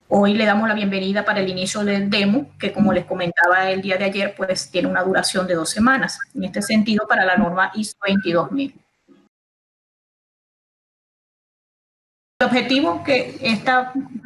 Hoy le damos la bienvenida para el inicio del demo, que como les comentaba el día de ayer, pues tiene una duración de 2 semanas. En este sentido, para la norma ISO 22000. El objetivo que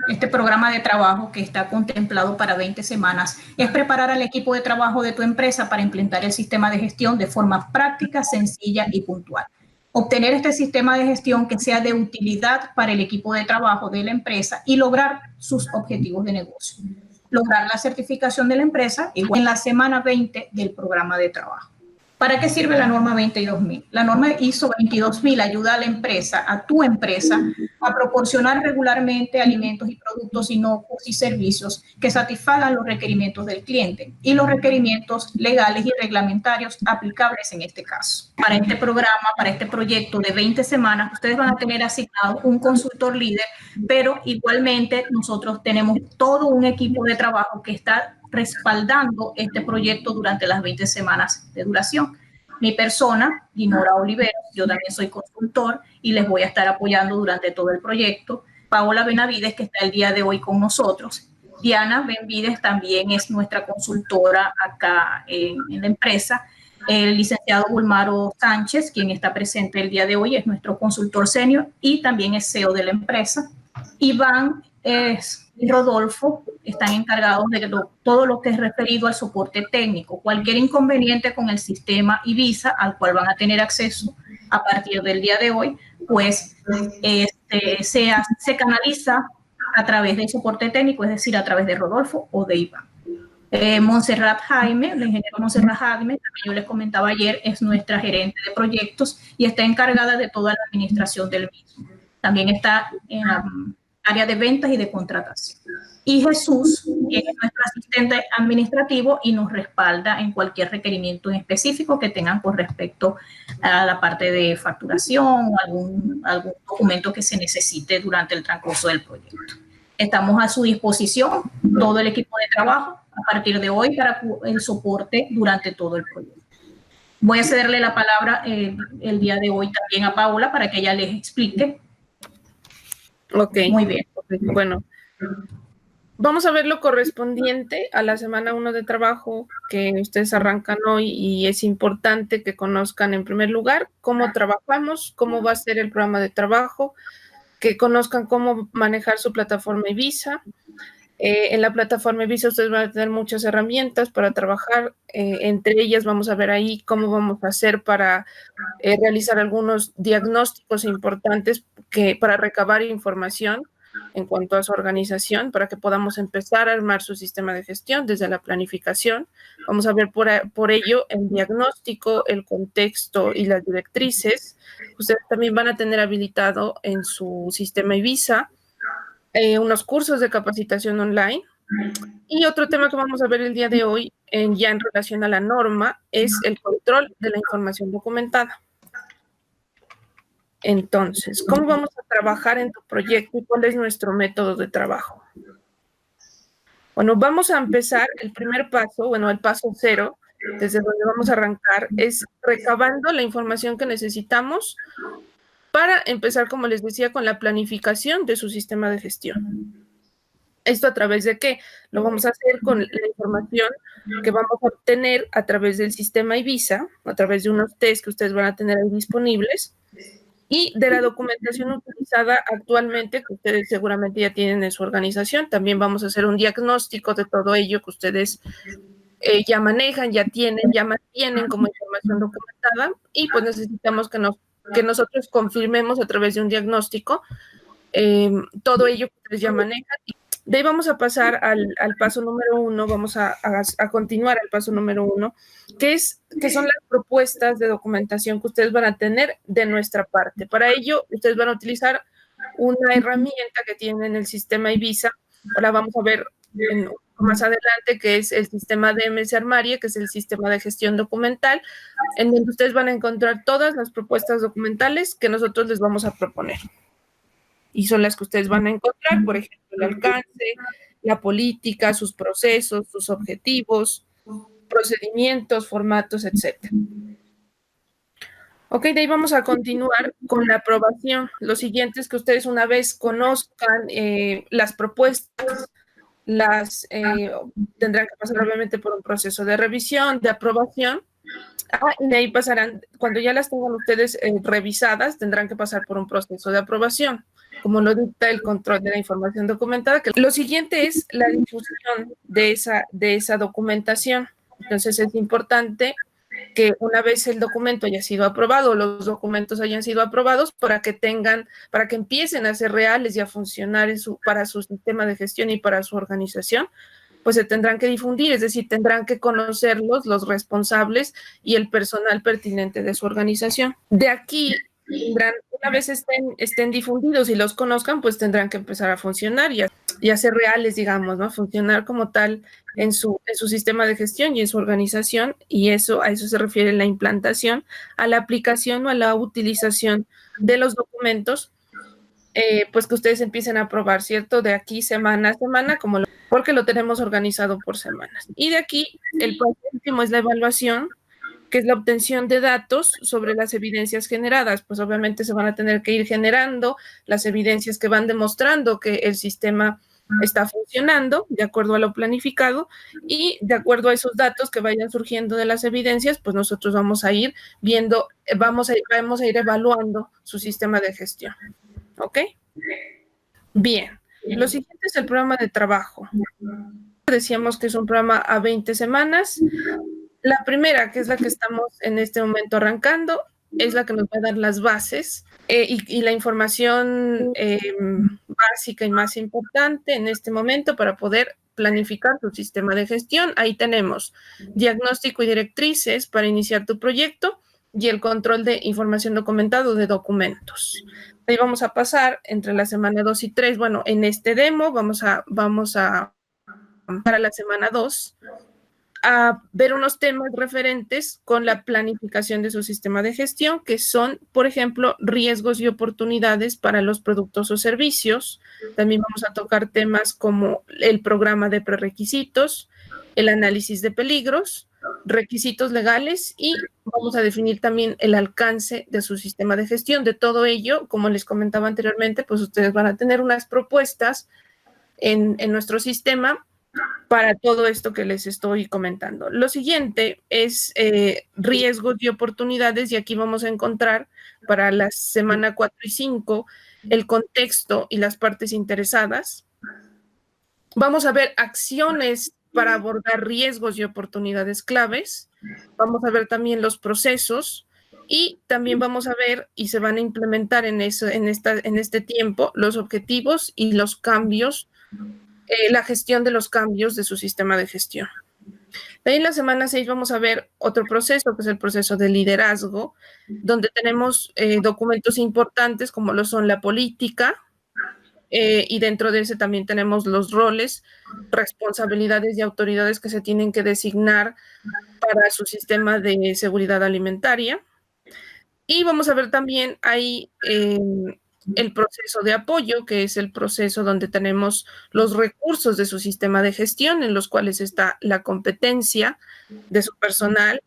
este programa de trabajo que está contemplado para 20 semanas es preparar al equipo de trabajo de tu empresa para implementar el sistema de gestión de forma práctica, sencilla y puntual. Obtener este sistema de gestión que sea de utilidad para el equipo de trabajo de la empresa y lograr sus objetivos de negocio. Lograr la certificación de la empresa en la semana 20 del programa de trabajo. ¿Para qué sirve la norma 22000? La norma ISO 22000 ayuda a la empresa, a tu empresa, a proporcionar regularmente alimentos y productos inocuos y servicios que satisfagan los requerimientos del cliente y los requerimientos legales y reglamentarios aplicables en este caso. Para este programa, para este proyecto de 20 semanas, ustedes van a tener asignado un consultor líder, pero igualmente nosotros tenemos todo un equipo de trabajo que está respaldando este proyecto durante las 20 semanas de duración. Mi persona, Dinora Olivero, yo también soy consultor y les voy a estar apoyando durante todo el proyecto. Paola Benavides, que está el día de hoy con nosotros. Diana Benavides también es nuestra consultora acá en la empresa. El licenciado Bulmaro Sánchez, quien está presente el día de hoy, es nuestro consultor senior y también es CEO de la empresa. Iván y Rodolfo están encargados de todo lo que es referido al soporte técnico. Cualquier inconveniente con el sistema Ibiza, al cual van a tener acceso a partir del día de hoy, pues se canaliza a través del soporte técnico, es decir, a través de Rodolfo o de Iván. Montserrat Jaime, la ingeniera Montserrat Jaime, también yo les comentaba ayer, es nuestra gerente de proyectos y está encargada de toda la administración del mismo. También está en la área de ventas y de contratación. Y Jesús es nuestro asistente administrativo y nos respalda en cualquier requerimiento en específico que tengan con respecto a la parte de facturación o algún documento que se necesite durante el transcurso del proyecto. Estamos a su disposición, todo el equipo de trabajo, a partir de hoy para el soporte durante todo el proyecto. Voy a cederle la palabra el día de hoy también a Paola para que ella les explique. Ok. Muy bien. Bueno, vamos a ver lo correspondiente a la semana 1 de trabajo que ustedes arrancan hoy y es importante que conozcan en primer lugar cómo trabajamos, cómo va a ser el programa de trabajo, que conozcan cómo manejar su plataforma Ibiza. En la plataforma Ibiza ustedes van a tener muchas herramientas para trabajar, entre ellas vamos a ver ahí cómo vamos a hacer para realizar algunos diagnósticos importantes para recabar información en cuanto a su organización, para que podamos empezar a armar su sistema de gestión desde la planificación. Vamos a ver por ello el diagnóstico, el contexto y las directrices. Ustedes también van a tener habilitado en su sistema Ibiza unos cursos de capacitación online. Y otro tema que vamos a ver el día de hoy, ya en relación a la norma, es el control de la información documentada. Entonces, ¿cómo vamos a trabajar en tu proyecto y cuál es nuestro método de trabajo? Bueno, vamos a empezar el primer paso, bueno, el paso 0, desde donde vamos a arrancar, es recabando la información que necesitamos para empezar, como les decía, con la planificación de su sistema de gestión. ¿Esto a través de qué? Lo vamos a hacer con la información que vamos a obtener a través del sistema Ibiza, a través de unos test que ustedes van a tener ahí disponibles, y de la documentación utilizada actualmente, que ustedes seguramente ya tienen en su organización. También vamos a hacer un diagnóstico de todo ello que ustedes ya manejan, ya mantienen como información documentada, y pues necesitamos que nosotros confirmemos a través de un diagnóstico todo ello que ustedes ya manejan. De ahí vamos a pasar al paso número 1, vamos a continuar al paso número 1, que son las propuestas de documentación que ustedes van a tener de nuestra parte. Para ello, ustedes van a utilizar una herramienta que tienen en el sistema Ibiza. Ahora vamos a ver más adelante, que es el sistema DMS Armaria, que es el sistema de gestión documental, en donde ustedes van a encontrar todas las propuestas documentales que nosotros les vamos a proponer. Y son las que ustedes van a encontrar, por ejemplo, el alcance, la política, sus procesos, sus objetivos, procedimientos, formatos, etc. Ok, de ahí vamos a continuar con la aprobación. Lo siguiente es que ustedes una vez conozcan las propuestas, tendrán que pasar obviamente por un proceso de revisión, de aprobación. Y de ahí pasarán, cuando ya las tengan ustedes revisadas, tendrán que pasar por un proceso de aprobación, como lo dicta el control de la información documentada. Lo siguiente es la difusión de esa documentación. Entonces es importante que una vez el documento haya sido aprobado, los documentos hayan sido aprobados para que empiecen a ser reales y a funcionar para su sistema de gestión y para su organización, pues se tendrán que difundir, es decir, tendrán que conocerlos los responsables y el personal pertinente de su organización. De aquí una vez estén difundidos y los conozcan, pues tendrán que empezar a funcionar y a ser reales, digamos, ¿no? Funcionar como tal en su sistema de gestión y en su organización, y a eso se refiere la implantación, a la aplicación o a la utilización de los documentos, pues que ustedes empiecen a probar, ¿cierto? De aquí semana a semana, porque lo tenemos organizado por semanas. Y de aquí, el paso último es la evaluación, que es la obtención de datos sobre las evidencias generadas. Pues obviamente se van a tener que ir generando las evidencias que van demostrando que el sistema está funcionando de acuerdo a lo planificado, y de acuerdo a esos datos que vayan surgiendo de las evidencias, pues nosotros vamos a ir viendo, vamos a ir evaluando su sistema de gestión. ¿Ok? Bien. Lo siguiente es el programa de trabajo. Decíamos que es un programa a 20 semanas. La primera, que es la que estamos en este momento arrancando, es la que nos va a dar las bases y la información básica y más importante en este momento para poder planificar tu sistema de gestión. Ahí tenemos diagnóstico y directrices para iniciar tu proyecto y el control de información documentada de documentos. Ahí vamos a pasar entre la semana 2 y 3. Bueno, en este demo vamos a para la semana 2 a ver unos temas referentes con la planificación de su sistema de gestión, que son, por ejemplo, riesgos y oportunidades para los productos o servicios. También vamos a tocar temas como el programa de prerequisitos, el análisis de peligros, requisitos legales, y vamos a definir también el alcance de su sistema de gestión. De todo ello, como les comentaba anteriormente, pues ustedes van a tener unas propuestas en nuestro sistema para todo esto que les estoy comentando. Lo siguiente es riesgos y oportunidades, y aquí vamos a encontrar para la semana 4 y 5 el contexto y las partes interesadas. Vamos a ver acciones para abordar riesgos y oportunidades claves. Vamos a ver también los procesos, y también vamos a ver y se van a implementar en este tiempo los objetivos y los cambios, la gestión de los cambios de su sistema de gestión. De ahí en la semana 6 vamos a ver otro proceso, que es el proceso de liderazgo, donde tenemos documentos importantes como lo son la política, y dentro de ese también tenemos los roles, responsabilidades y autoridades que se tienen que designar para su sistema de seguridad alimentaria. Y vamos a ver también ahí el proceso de apoyo, que es el proceso donde tenemos los recursos de su sistema de gestión, en los cuales está la competencia de su personal,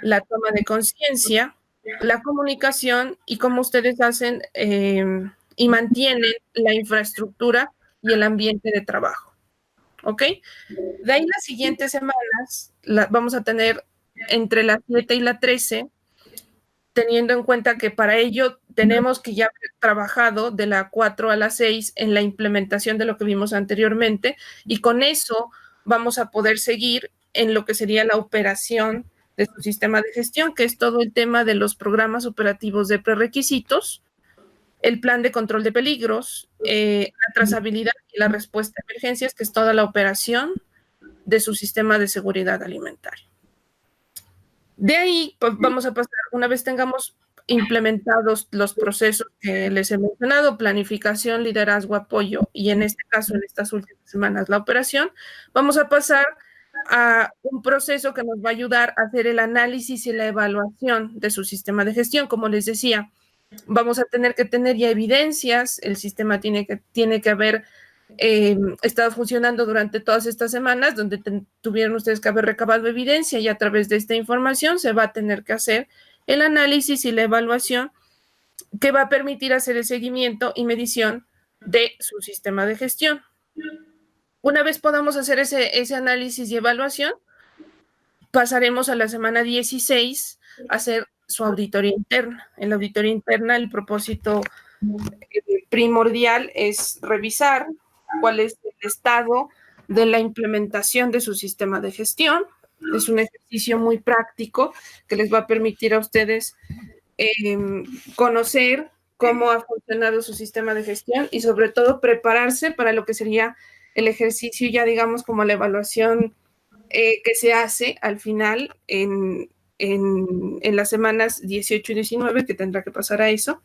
la toma de conciencia, la comunicación y cómo ustedes hacen y mantienen la infraestructura y el ambiente de trabajo. ¿Ok? De ahí las siguientes semanas vamos a tener entre la 7 y la 13, teniendo en cuenta que para ello tenemos que ya haber trabajado de la 4 a la 6 en la implementación de lo que vimos anteriormente, y con eso vamos a poder seguir en lo que sería la operación de su sistema de gestión, que es todo el tema de los programas operativos de prerequisitos, el plan de control de peligros, la trazabilidad y la respuesta a emergencias, que es toda la operación de su sistema de seguridad alimentaria. De ahí, pues, vamos a pasar, una vez tengamos implementados los procesos que les he mencionado, planificación, liderazgo, apoyo, y en este caso, en estas últimas semanas, la operación, vamos a pasar a un proceso que nos va a ayudar a hacer el análisis y la evaluación de su sistema de gestión. Como les decía, vamos a tener que tener ya evidencias, el sistema tiene que haber estado funcionando durante todas estas semanas, donde tuvieron ustedes que haber recabado evidencia, y a través de esta información se va a tener que hacer el análisis y la evaluación que va a permitir hacer el seguimiento y medición de su sistema de gestión. Una vez podamos hacer ese análisis y evaluación, pasaremos a la semana 16 a hacer su auditoría interna. En la auditoría interna, el propósito primordial es revisar cuál es el estado de la implementación de su sistema de gestión. Es un ejercicio muy práctico que les va a permitir a ustedes conocer cómo ha funcionado su sistema de gestión y sobre todo prepararse para lo que sería el ejercicio ya digamos como la evaluación que se hace al final en las semanas 18 y 19, que tendrá que pasar a eso,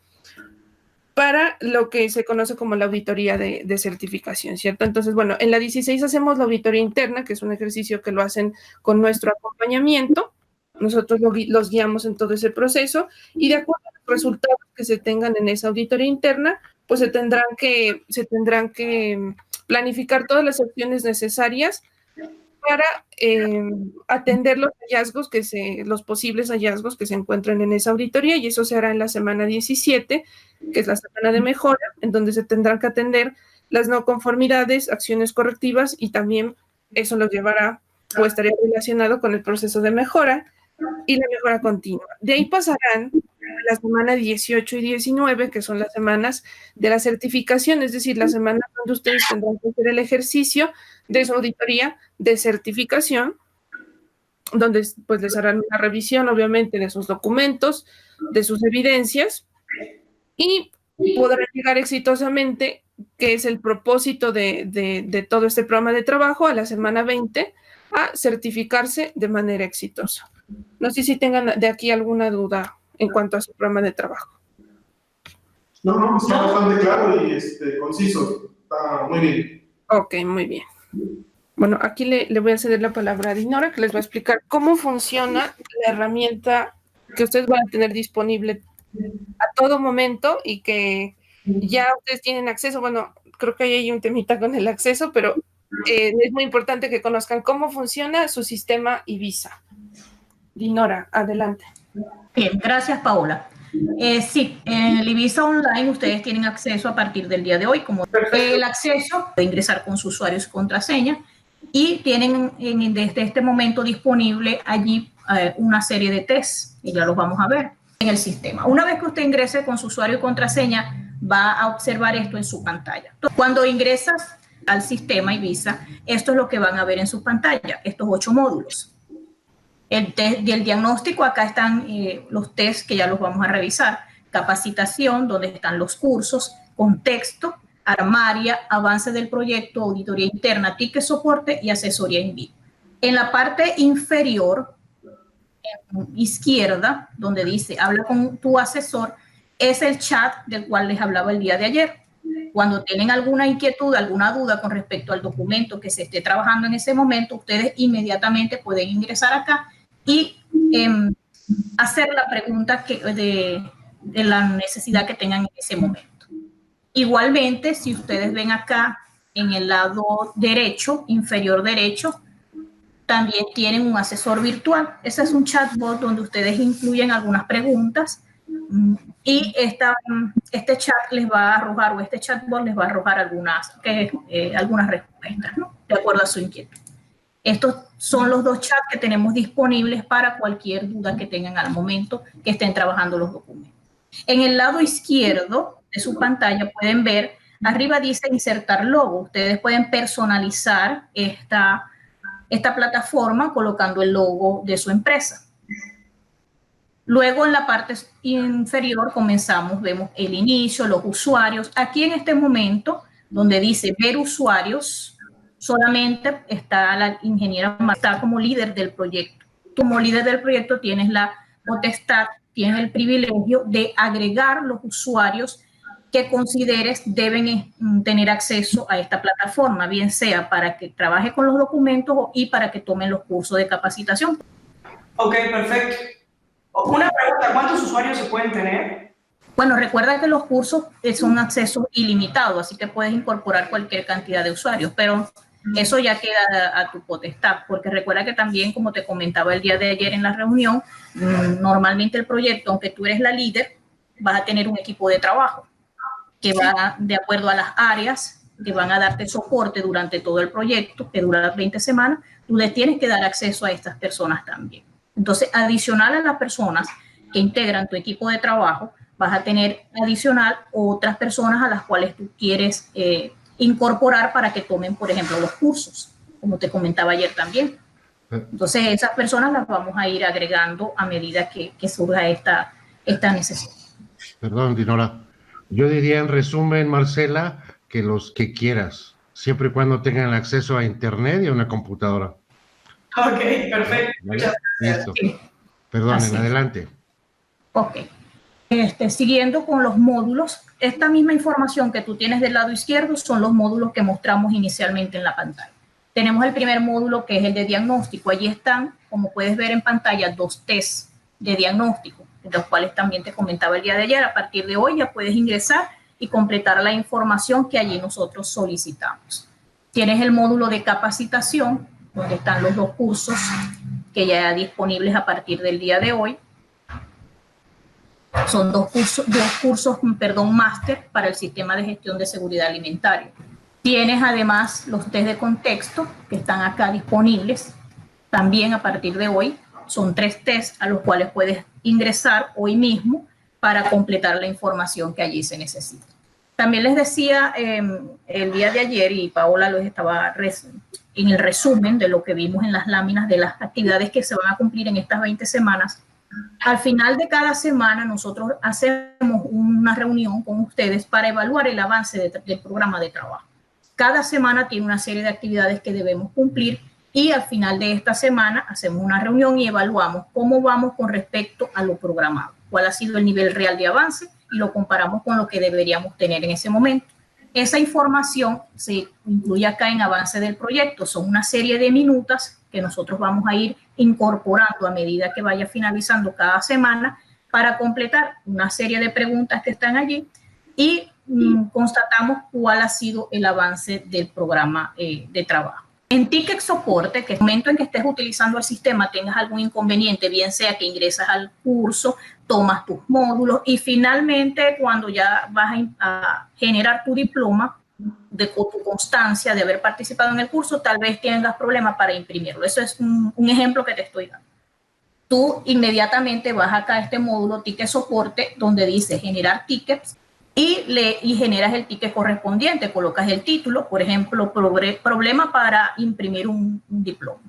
para lo que se conoce como la auditoría de certificación, ¿cierto? Entonces, bueno, en la 16 hacemos la auditoría interna, que es un ejercicio que lo hacen con nuestro acompañamiento. Nosotros los guiamos en todo ese proceso y de acuerdo a los resultados que se tengan en esa auditoría interna, pues se tendrán que planificar todas las acciones necesarias para atender los hallazgos los posibles hallazgos que se encuentren en esa auditoría, y eso se hará en la semana 17, que es la semana de mejora, en donde se tendrán que atender las no conformidades, acciones correctivas, y también eso los llevará o estaría relacionado con el proceso de mejora y la mejora continua. De ahí pasarán la semana 18 y 19, que son las semanas de la certificación, es decir, las semanas donde ustedes tendrán que hacer el ejercicio de su auditoría de certificación, donde pues les harán una revisión, obviamente, de sus documentos, de sus evidencias, y podrán llegar exitosamente, que es el propósito de todo este programa de trabajo, a la semana 20, a certificarse de manera exitosa. No sé si tengan de aquí alguna duda en cuanto a su programa de trabajo. No, está bastante claro y conciso. Está muy bien. Ok, muy bien. Bueno, aquí le voy a ceder la palabra a Dinora, que les va a explicar cómo funciona la herramienta que ustedes van a tener disponible a todo momento y que ya ustedes tienen acceso. Bueno, creo que ahí hay un temita con el acceso, pero es muy importante que conozcan cómo funciona su sistema Ibiza. Dinora, adelante. Bien, gracias, Paola. Sí, en el Ibiza Online ustedes tienen acceso a partir del día de hoy, como el acceso de ingresar con su usuario y su contraseña, y tienen desde este momento disponible allí una serie de tests, y ya los vamos a ver en el sistema. Una vez que usted ingrese con su usuario y contraseña, va a observar esto en su pantalla. Cuando ingresas al sistema Ibiza, esto es lo que van a ver en su pantalla, estos 8 módulos. El test del diagnóstico, acá están los tests que ya los vamos a revisar. Capacitación, donde están los cursos, contexto, armaria, avance del proyecto, auditoría interna, ticket soporte y asesoría en vivo. En la parte inferior, izquierda, donde dice habla con tu asesor, es el chat del cual les hablaba el día de ayer. Cuando tienen alguna inquietud, alguna duda con respecto al documento que se esté trabajando en ese momento, ustedes inmediatamente pueden ingresar acá y hacer la pregunta de la necesidad que tengan en ese momento. Igualmente, si ustedes ven acá en el lado derecho, inferior derecho, también tienen un asesor virtual. Ese es un chatbot donde ustedes incluyen algunas preguntas y este chat les va a arrojar, o este chatbot les va a arrojar algunas respuestas, ¿no? De acuerdo a su inquietud. Estos son los 2 chats que tenemos disponibles para cualquier duda que tengan al momento que estén trabajando los documentos. En el lado izquierdo de su pantalla pueden ver, arriba dice insertar logo. Ustedes pueden personalizar esta plataforma colocando el logo de su empresa. Luego en la parte inferior vemos el inicio, los usuarios. Aquí en este momento, donde dice ver usuarios, solamente está la ingeniera, está como líder del proyecto. Como líder del proyecto tienes la potestad, tienes el privilegio de agregar los usuarios que consideres deben tener acceso a esta plataforma, bien sea para que trabaje con los documentos y para que tomen los cursos de capacitación. Ok, perfecto. Una pregunta, ¿cuántos usuarios se pueden tener? Bueno, recuerda que los cursos son acceso ilimitado, así que puedes incorporar cualquier cantidad de usuarios, pero Eso ya queda a tu potestad, porque recuerda que también, como te comentaba el día de ayer en la reunión, normalmente el proyecto, aunque tú eres la líder, vas a tener un equipo de trabajo que va de acuerdo a las áreas que van a darte soporte durante todo el proyecto, que dura 20 semanas, tú les tienes que dar acceso a estas personas también. Entonces, adicional a las personas que integran tu equipo de trabajo, vas a tener adicional otras personas a las cuales tú quieres incorporar para que tomen, por ejemplo, los cursos, como te comentaba ayer también. Entonces, esas personas las vamos a ir agregando a medida que surja esta necesidad. Perdón, Dinora. Yo diría en resumen, Marcela, que los que quieras, siempre y cuando tengan acceso a Internet y a una computadora. Ok, perfecto. ¿Vale? Listo. Sí. Perdonen, adelante. Ok. Siguiendo con los módulos, esta misma información que tú tienes del lado izquierdo son los módulos que mostramos inicialmente en la pantalla. Tenemos el primer módulo, que es el de diagnóstico. Allí están, como puedes ver en pantalla, 2 tests de diagnóstico, de los cuales también te comentaba el día de ayer. A partir de hoy ya puedes ingresar y completar la información que allí nosotros solicitamos. Tienes el módulo de capacitación, donde están los 2 cursos que ya disponibles a partir del día de hoy. Son dos cursos, máster para el sistema de gestión de seguridad alimentaria. Tienes además los test de contexto que están acá disponibles también a partir de hoy. Son 3 tests a los cuales puedes ingresar hoy mismo para completar la información que allí se necesita. También les decía el día de ayer, y Paola los estaba en el resumen de lo que vimos en las láminas de las actividades que se van a cumplir en estas 20 semanas. Al final de cada semana nosotros hacemos una reunión con ustedes para evaluar el avance del programa de trabajo. Cada semana tiene una serie de actividades que debemos cumplir y al final de esta semana hacemos una reunión y evaluamos cómo vamos con respecto a lo programado, cuál ha sido el nivel real de avance y lo comparamos con lo que deberíamos tener en ese momento. Esa información se incluye acá en avance del proyecto. Son una serie de minutas que nosotros vamos a ir incorporando a medida que vaya finalizando cada semana para completar una serie de preguntas que están allí y constatamos cuál ha sido el avance del programa de trabajo. En ticket soporte, que en el momento en que estés utilizando el sistema tengas algún inconveniente, bien sea que ingresas al curso, tomas tus módulos y finalmente cuando ya vas a generar tu diploma de tu constancia de haber participado en el curso, tal vez tengas problemas para imprimirlo. Eso es un ejemplo que te estoy dando. Tú inmediatamente vas acá a este módulo ticket soporte donde dice generar tickets y generas el ticket correspondiente, colocas el título, por ejemplo, problema para imprimir un diploma.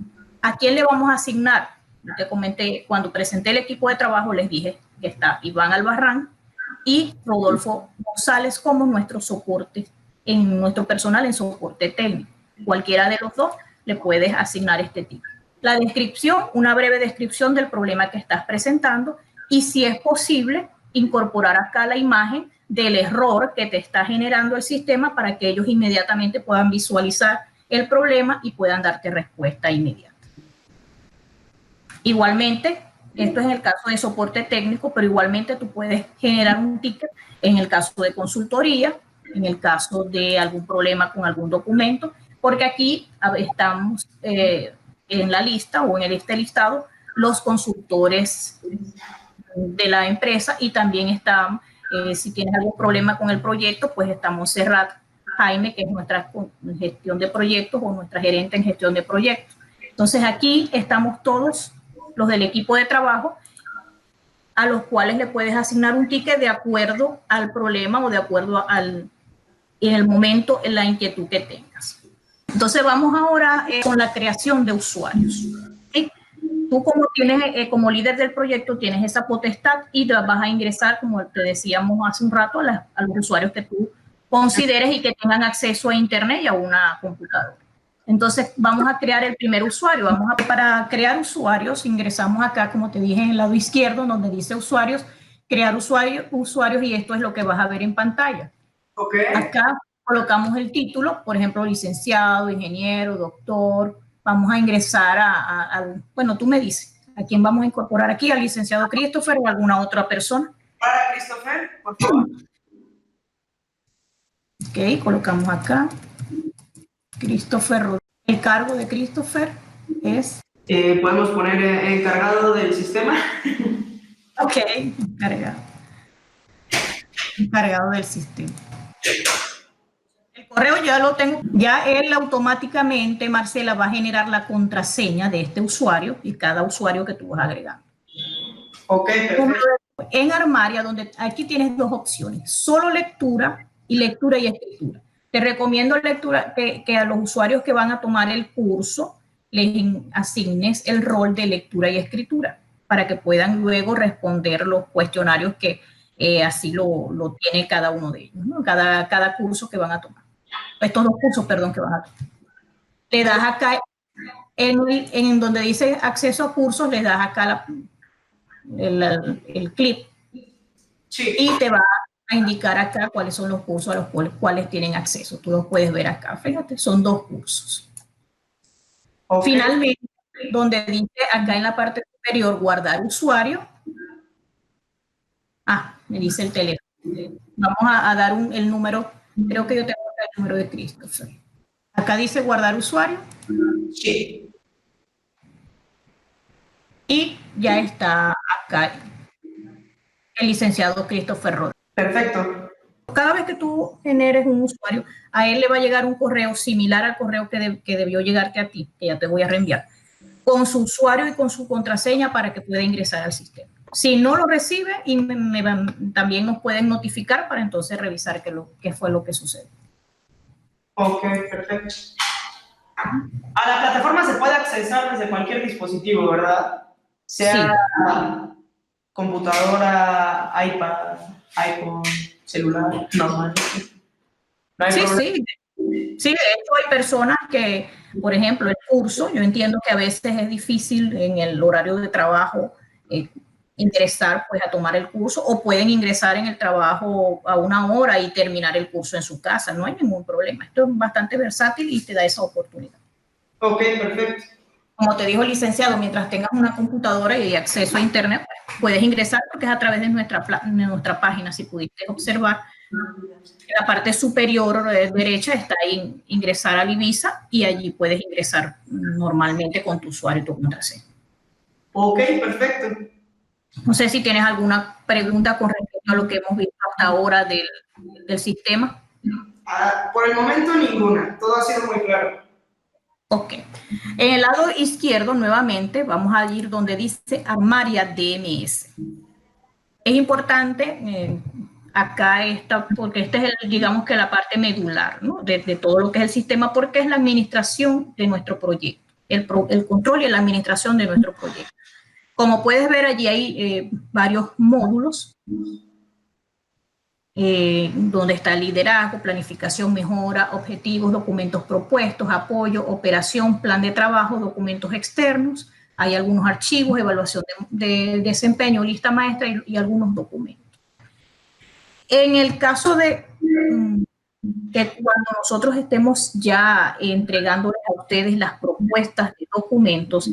¿A quién le vamos a asignar? Yo te comenté, cuando presenté el equipo de trabajo, les dije que está Iván Albarrán y Rodolfo González como nuestro soporte, en nuestro personal en soporte técnico. Cualquiera de los dos le puedes asignar este ticket. La descripción, una breve descripción del problema que estás presentando y si es posible, incorporar acá la imagen del error que te está generando el sistema para que ellos inmediatamente puedan visualizar el problema y puedan darte respuesta inmediata. Igualmente, esto es en el caso de soporte técnico, pero igualmente tú puedes generar un ticket en el caso de consultoría, en el caso de algún problema con algún documento, porque aquí estamos en la lista o en este listado los consultores de la empresa y también están, si tienes algún problema con el proyecto, pues estamos Serrat Jaime, que es nuestra gestión de proyectos o nuestra gerente en gestión de proyectos. Entonces aquí estamos todos los del equipo de trabajo a los cuales le puedes asignar un ticket de acuerdo al problema o de acuerdo en el momento, en la inquietud que tengas. Entonces vamos ahora con la creación de usuarios. ¿Sí? Tú como líder del proyecto tienes esa potestad y te vas a ingresar, como te decíamos hace un rato, a los usuarios que tú consideres y que tengan acceso a internet y a una computadora. Entonces vamos a crear el primer usuario. Para crear usuarios ingresamos acá, como te dije, en el lado izquierdo donde dice usuarios, crear usuarios y esto es lo que vas a ver en pantalla. Okay. Acá colocamos el título, por ejemplo, licenciado, ingeniero, doctor. Vamos a ingresar bueno, tú me dices, ¿a quién vamos a incorporar aquí? ¿Al licenciado Christopher o a alguna otra persona? Para Christopher, por favor. Ok, colocamos acá. Christopher Rodríguez. El cargo de Christopher es... Podemos poner encargado del sistema. Ok, encargado del sistema. El correo ya lo tengo, ya él automáticamente, Marcela, va a generar la contraseña de este usuario y cada usuario que tú vas agregando. Ok, perfecto. En Armaria, donde aquí tienes dos opciones, solo lectura y escritura. Te recomiendo que a los usuarios que van a tomar el curso les asignes el rol de lectura y escritura para que puedan luego responder los cuestionarios que así lo tiene cada uno de ellos, ¿no? Cada curso que van a tomar. Estos dos cursos, perdón, que van a tomar. Le das acá, en donde dice acceso a cursos, le das acá el clip. Sí. Y te va a indicar acá cuáles son los cursos a los cuales tienen acceso. Tú los puedes ver acá. Fíjate, son 2 cursos. Okay. Finalmente, donde dice acá en la parte superior, guardar usuario. Me dice el teléfono. Vamos a dar el número. Creo que yo tengo acá el número de Christopher. Acá dice guardar usuario. Sí. Y ya está acá el licenciado Christopher Rodríguez. Perfecto. Cada vez que tú generes un usuario, a él le va a llegar un correo similar al correo que debió llegarte a ti, que ya te voy a reenviar, con su usuario y con su contraseña para que pueda ingresar al sistema. Si no lo recibe, también nos pueden notificar para entonces revisar qué fue lo que sucedió. Ok, perfecto. A la plataforma se puede accesar desde cualquier dispositivo, ¿verdad? Sea sí. Computadora, iPad, iPhone, celular, normal. ¿No hay problema? Sí, de hecho hay personas que, por ejemplo, el curso, yo entiendo que a veces es difícil en el horario de trabajo ingresar pues a tomar el curso, o pueden ingresar en el trabajo a 1 hora y terminar el curso en su casa, no hay ningún problema. Esto es bastante versátil y te da esa oportunidad. Ok, perfecto. Como te dijo el licenciado, mientras tengas una computadora y acceso a internet, puedes ingresar porque es a través de nuestra página. Si pudiste observar, en la parte superior derecha está ahí ingresar a Livisa y allí puedes ingresar normalmente con tu usuario y tu contraseña. Ok, perfecto. No sé si tienes alguna pregunta con respecto a lo que hemos visto hasta ahora del sistema. Por el momento ninguna, todo ha sido muy claro. Ok. En el lado izquierdo, nuevamente, vamos a ir donde dice Armaria DMS. Es importante, acá porque este es, digamos que la parte medular, ¿no? de todo lo que es el sistema, porque es la administración de nuestro proyecto, el control y la administración de nuestro proyecto. Como puedes ver, allí hay varios módulos, donde está liderazgo, planificación, mejora, objetivos, documentos propuestos, apoyo, operación, plan de trabajo, documentos externos, hay algunos archivos, evaluación de desempeño, lista maestra y algunos documentos. En el caso de que cuando nosotros estemos ya entregándoles a ustedes las propuestas de documentos,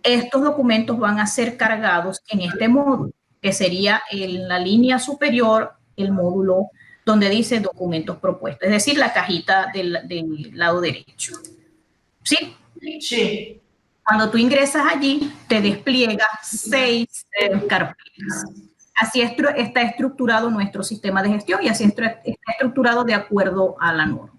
estos documentos van a ser cargados en este módulo, que sería en la línea superior, el módulo donde dice documentos propuestos, es decir, la cajita del lado derecho. ¿Sí? Sí. Cuando tú ingresas allí, te despliega 6 carpetas. Así está estructurado nuestro sistema de gestión y así está estructurado de acuerdo a la norma.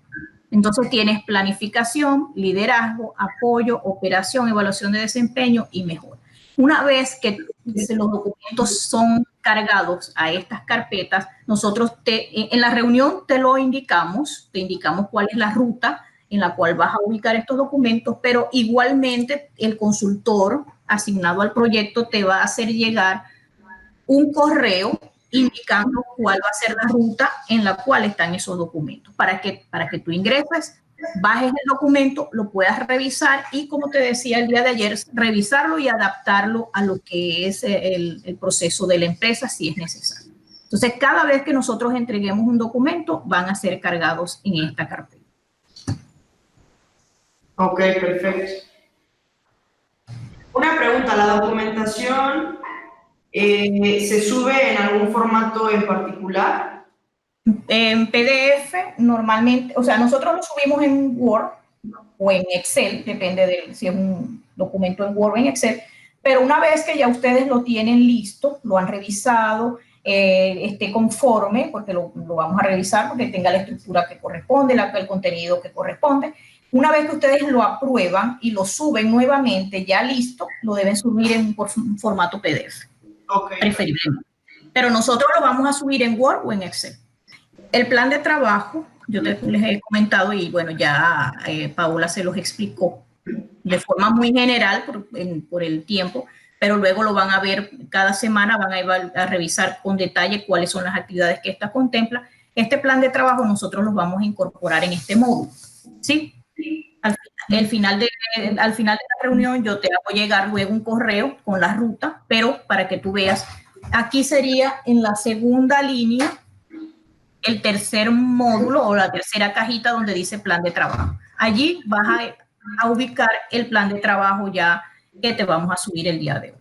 Entonces tienes planificación, liderazgo, apoyo, operación, evaluación de desempeño y mejora. Una vez que los documentos son cargados a estas carpetas, nosotros en la reunión te indicamos cuál es la ruta en la cual vas a ubicar estos documentos, pero igualmente el consultor asignado al proyecto te va a hacer llegar un correo indicando cuál va a ser la ruta en la cual están esos documentos, para que tú ingreses, bajes el documento, lo puedas revisar y, como te decía el día de ayer, revisarlo y adaptarlo a lo que es el proceso de la empresa si es necesario. Entonces, cada vez que nosotros entreguemos un documento, van a ser cargados en esta carpeta. Ok, perfecto. Una pregunta, ¿la documentación se sube en algún formato en particular? En PDF, normalmente, o sea, nosotros lo subimos en Word, o en Excel, depende de si es un documento en Word o en Excel, pero una vez que ya ustedes lo tienen listo, lo han revisado, esté conforme, porque lo vamos a revisar porque tenga la estructura que corresponde, el contenido que corresponde. Una vez que ustedes lo aprueban y lo suben nuevamente, ya listo, lo deben subir en un formato PDF, preferiblemente. Pero nosotros lo vamos a subir en Word o en Excel. El plan de trabajo, yo les he comentado y bueno, ya Paola se los explicó de forma muy general por el tiempo, pero luego lo van a ver cada semana, van a revisar con detalle cuáles son las actividades que esta contempla. Este plan de trabajo nosotros los vamos a incorporar en este módulo, ¿sí? Al final de la reunión yo te hago llegar luego un correo con la ruta, pero para que tú veas, aquí sería en la segunda línea el tercer módulo o la tercera cajita donde dice plan de trabajo. Allí vas a ubicar el plan de trabajo ya que te vamos a subir el día de hoy,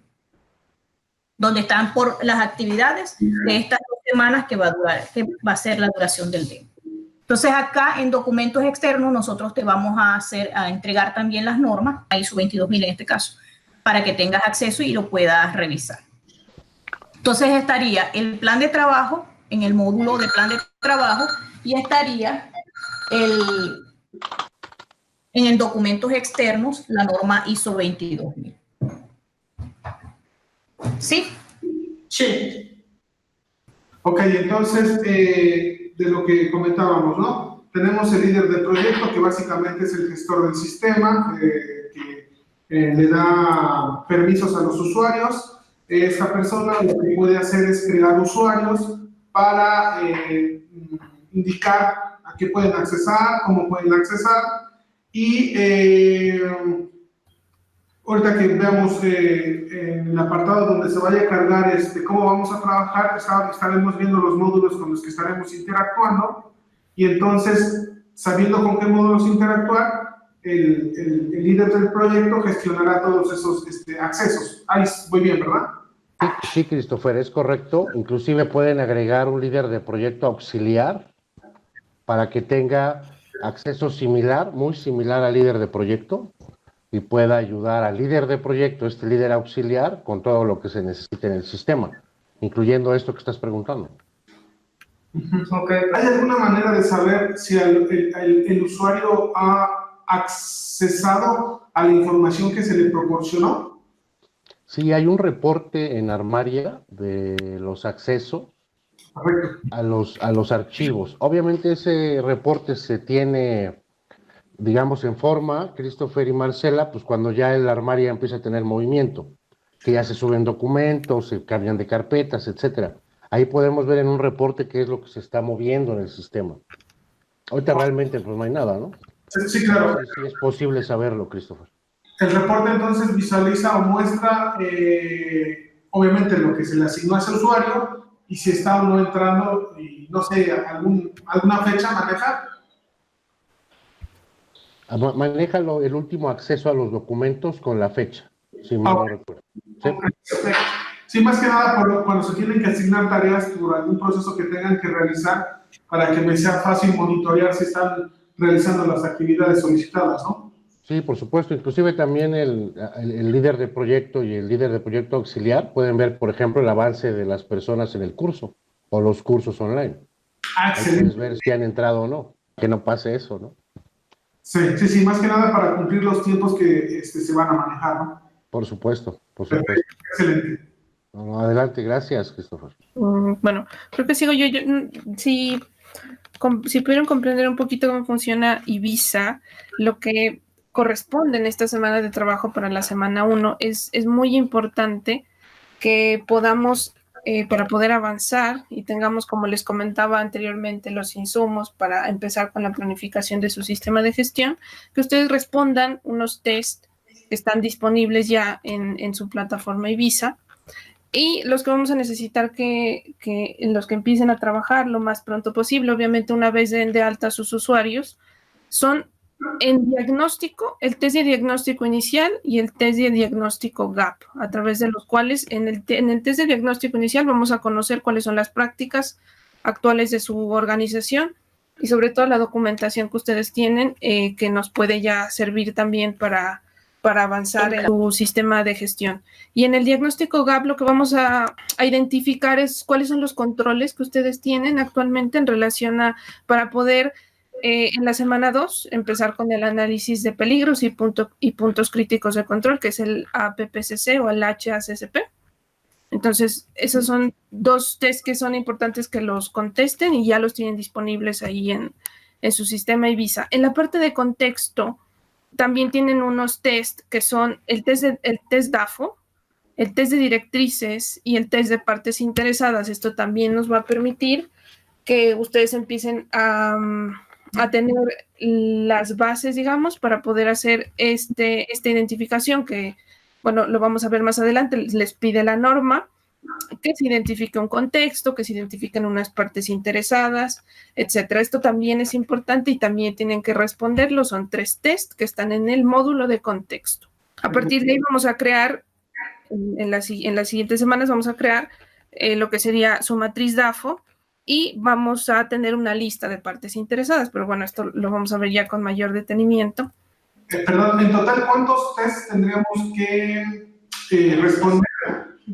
donde están por las actividades de estas 2 semanas que va a ser la duración del demo. Entonces acá en documentos externos nosotros te vamos a entregar también las normas, ISO 22000 en este caso, para que tengas acceso y lo puedas revisar. Entonces estaría el plan de trabajo en el módulo de plan de trabajo y estaría en el documentos externos la norma ISO 22000. ¿Sí? Sí. Ok, entonces, de lo que comentábamos, ¿no? Tenemos el líder del proyecto, que básicamente es el gestor del sistema, que le da permisos a los usuarios. Esta persona lo que puede hacer es crear usuarios para indicar a qué pueden accesar, cómo pueden accesar, y ahorita que veamos en el apartado donde se vaya a cargar cómo vamos a trabajar, estaremos viendo los módulos con los que estaremos interactuando, y entonces, sabiendo con qué módulos interactuar, el líder del proyecto gestionará todos esos accesos. Ahí voy bien, ¿verdad? Sí, Christopher, es correcto. Inclusive pueden agregar un líder de proyecto auxiliar para que tenga acceso similar, muy similar al líder de proyecto, y pueda ayudar al líder de proyecto, este líder auxiliar, con todo lo que se necesite en el sistema, incluyendo esto que estás preguntando. Okay. ¿Hay alguna manera de saber si el usuario ha accesado a la información que se le proporcionó? Sí, hay un reporte en Armaria de los accesos a los archivos. Obviamente ese reporte se tiene, digamos, en forma, Christopher y Marcela, pues cuando ya el Armaria empieza a tener movimiento, que ya se suben documentos, se cambian de carpetas, etcétera. Ahí podemos ver en un reporte qué es lo que se está moviendo en el sistema. Ahorita realmente pues no hay nada, ¿no? Sí, claro. Sí es posible saberlo, Christopher. El reporte entonces visualiza o muestra, obviamente, lo que se le asignó a ese usuario y si está o no entrando, y no sé, ¿alguna fecha maneja? Maneja el último acceso a los documentos con la fecha, si mal no recuerdo. ¿Sí? Okay. Sí, más que nada cuando se tienen que asignar tareas por algún proceso que tengan que realizar para que me sea fácil monitorear si están realizando las actividades solicitadas, ¿no? Sí, por supuesto. Inclusive también el líder de proyecto y el líder de proyecto auxiliar pueden ver, por ejemplo, el avance de las personas en el curso o los cursos online. Ahí puedes ver si han entrado o no, que no pase eso, ¿no? Sí, más que nada para cumplir los tiempos que se van a manejar, ¿no? Por supuesto, por supuesto. Perfecto, excelente. No, adelante, gracias, Christopher. Bueno, creo que sigo yo. Si pudieron comprender un poquito cómo funciona Ibiza, lo que corresponde en esta semana de trabajo para la semana 1 es muy importante que podamos, para poder avanzar y tengamos, como les comentaba anteriormente, los insumos para empezar con la planificación de su sistema de gestión, que ustedes respondan unos test que están disponibles ya en su plataforma Ibiza. Y los que vamos a necesitar en los que empiecen a trabajar lo más pronto posible, obviamente una vez den de alta a sus usuarios, son en diagnóstico, el test de diagnóstico inicial y el test de diagnóstico GAP, a través de los cuales en el test de diagnóstico inicial vamos a conocer cuáles son las prácticas actuales de su organización y sobre todo la documentación que ustedes tienen, que nos puede ya servir también para avanzar en su sistema de gestión. Y en el diagnóstico GAP lo que vamos a identificar es cuáles son los controles que ustedes tienen actualmente en relación a, para poder en la semana 2 empezar con el análisis de peligros y puntos críticos de control, que es el APPCC o el HACCP. Entonces, esos son 2 tests que son importantes que los contesten y ya los tienen disponibles ahí en su sistema IBISA. En la parte de contexto, también tienen unos test que son el test DAFO, el test de directrices y el test de partes interesadas. Esto también nos va a permitir que ustedes empiecen a tener las bases, digamos, para poder hacer esta identificación que, bueno, lo vamos a ver más adelante. Les pide la norma que se identifique un contexto, que se identifiquen unas partes interesadas, etcétera. Esto también es importante y también tienen que responderlo. Son 3 tests que están en el módulo de contexto. A partir de ahí vamos a crear, en las siguientes semanas vamos a crear lo que sería su matriz DAFO y vamos a tener una lista de partes interesadas, pero bueno, esto lo vamos a ver ya con mayor detenimiento. Perdón, en total, ¿cuántos tests tendríamos que responder